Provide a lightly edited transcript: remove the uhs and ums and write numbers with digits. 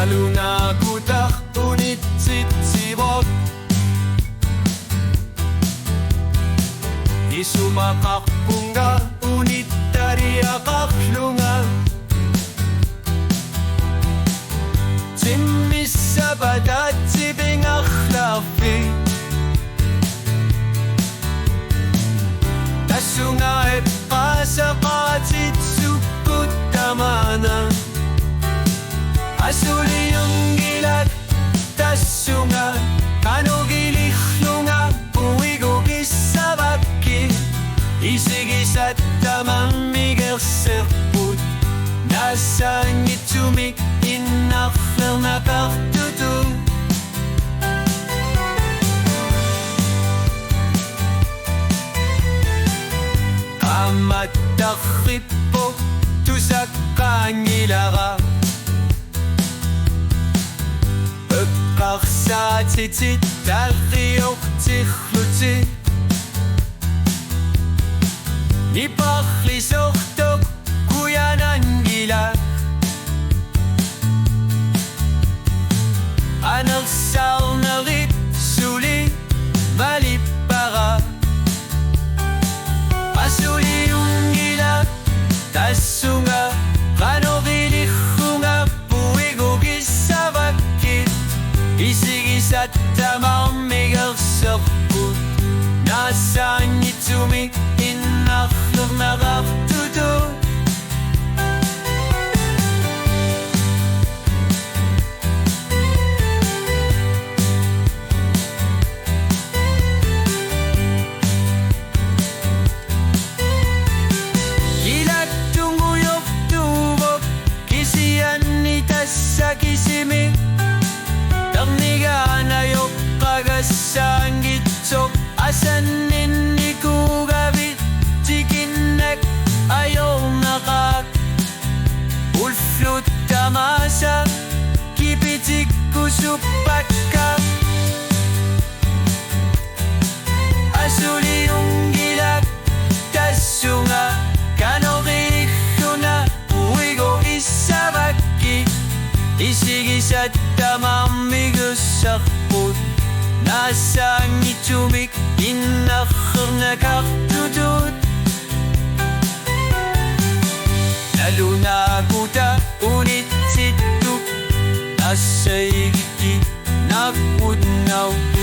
Nalunagutak unit sitsibok Isumakak punga unit tariakak lunga Timmis sabadat sibing akhlafi Tasunga et pasakatit sukut tamana Asuli yung gilat tasunga Kanugilihlunga uwigugis sa baki Isigis at tamamigil serput Nasa ngitumik inakfel na kartutu Amat takrit po tusak kangilara Pagkaksa titit tariyok tikhluti Ipaklisok tok kuyanan gila Anak sal narit suli malipara Asuli yung gila tasunga Kanogilikhunga puigugis sa bakit Isigis at tamamigal serput Nasa ngitumik inakhlog na kartutu Gilat tunguyok tubok Kisiyan nitas sa kisimik Tarniga na yok kagasang gitsok Asan nini kugabit Tikinek ayaw nakak Ulflut tamasa Kipitik kusupat ka Asuli yung gilak Tasunga Kanogiliho na uwigo isabaki Isigis at tamamigos sakput Nasa ngitumik inakhar na kartutut Nalunaguta unit situk Nasa igiti nagudnaw